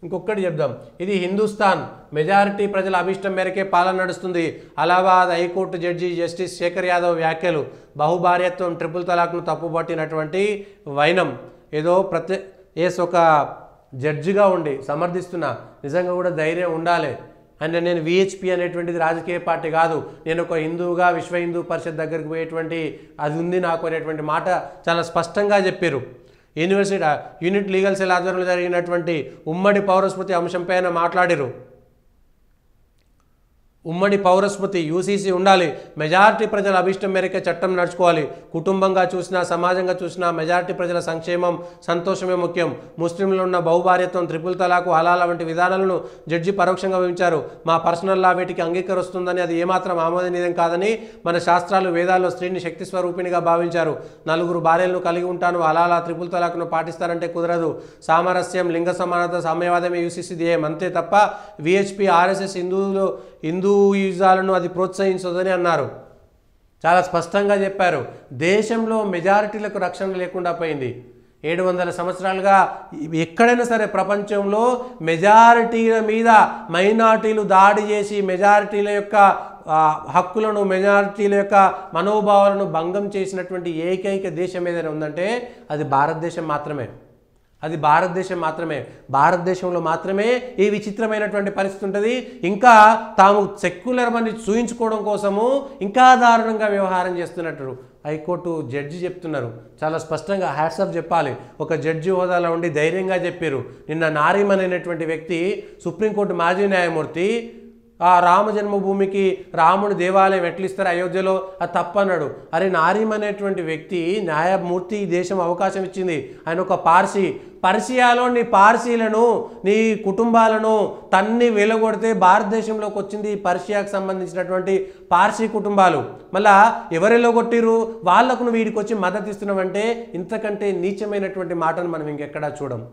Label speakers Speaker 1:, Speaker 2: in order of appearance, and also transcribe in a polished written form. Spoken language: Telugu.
Speaker 1: ఇంకొకటి చెప్దాం, ఇది హిందుస్థాన్, మెజారిటీ ప్రజల అభిష్టం మేరకే పాలన నడుస్తుంది. Allahabad high court judge justice Shekhar Yadav వ్యాఖ్యలు బహుభార్యత్వం ట్రిపుల్ తలాక్ను తప్పుపట్టినటువంటి వైనం. ఏదో ఒక జడ్జిగా ఉండి సమర్థిస్తున్నా, నిజంగా కూడా ధైర్యం ఉండాలి. అంటే నేను విహెచ్పి అనేటువంటిది రాజకీయ పార్టీ కాదు, నేను ఒక హిందువుగా విశ్వ హిందూ పరిషత్ దగ్గరికి పోయేటువంటి అది ఉంది నాకు అనేటువంటి మాట చాలా స్పష్టంగా చెప్పారు. యూనిట్ లీగల్ సెల్ ఆధ్వర్యంలో జరిగినటువంటి ఉమ్మడి పౌరస్మృతి అంశంపైన మాట్లాడారు. ఉమ్మడి పౌరస్మృతి యూసీసీ ఉండాలి, మెజారిటీ ప్రజల అభిష్టం మేరకే చట్టం నడుచుకోవాలి, కుటుంబంగా చూసినా సమాజంగా చూసినా మెజారిటీ ప్రజల సంక్షేమం సంతోషమే ముఖ్యం. ముస్లింలు ఉన్న బహుభార్యత్వం ట్రిపుల్ తలాకు హలాలా వంటి విధానాలను జడ్జి పరోక్షంగా వివరించారు. మా పర్సనల్ లా వీటికి అంగీకరిస్తుందని, అది ఏమాత్రం ఆమోదనీయం కాదని మన శాస్త్రాలు వేదాల్లో స్త్రీని శక్తి స్వరూపిణిగా భావించారు. 4 భార్యలను కలిగి ఉంటాను, హలాలా ట్రిపుల్ తలాకును పాటిస్తారంటే కుదరదు. సామరస్యం, లింగ సమానత, సామ్యవాదమే యూసీసీ ధ్యేయం, అంతే తప్ప విహెచ్పి ఆర్ఎస్ఎస్ హిందూయిజాలను అది ప్రోత్సహించదని అన్నారు. చాలా స్పష్టంగా చెప్పారు. దేశంలో మెజారిటీలకు రక్షణ లేకుండా పోయింది. 700 సంవత్సరాలుగా ఎక్కడైనా సరే ప్రపంచంలో మెజారిటీల మీద మైనారిటీలు దాడి చేసి మెజారిటీల యొక్క హక్కులను, మెజారిటీల యొక్క మనోభావాలను భంగం చేసినటువంటి ఏకైక దేశం ఏదైనా ఉందంటే అది భారతదేశం మాత్రమే. భారతదేశంలో మాత్రమే ఈ విచిత్రమైనటువంటి పరిస్థితి ఉంటుంది. ఇంకా తాము సెక్యులర్ అని చూయించుకోవడం కోసము ఇంకా దారుణంగా వ్యవహారం చేస్తున్నట్టు హైకోర్టు జడ్జి చెప్తున్నారు. చాలా స్పష్టంగా హ్యాట్స్ ఆఫ్ చెప్పాలి. ఒక జడ్జి హోదాలో ఉండి ధైర్యంగా చెప్పారు. నిన్న నారీమన్ అనేటువంటి వ్యక్తి, సుప్రీంకోర్టు మాజీ న్యాయమూర్తి, ఆ రామ జన్మభూమికి రాముడి దేవాలయం ఎట్లిస్తారు అయోధ్యలో, అది తప్పన్నాడు. అరే, నారీం అనేటువంటి వ్యక్తి న్యాయమూర్తి దేశం అవకాశం ఇచ్చింది. ఆయన ఒక పర్షియాలో నీ పార్సీలను, నీ కుటుంబాలను తన్ని వెలగొడితే భారతదేశంలోకి వచ్చింది పర్షియాకు సంబంధించినటువంటి పార్సీ కుటుంబాలు. మళ్ళా ఎవరెలో కొట్టిరు వాళ్లకు నువ్వు వీడికి వచ్చి మద్దతు ఇస్తున్నావంటే ఇంతకంటే నీచమైనటువంటి మాటను మనం ఇంకెక్కడా చూడం.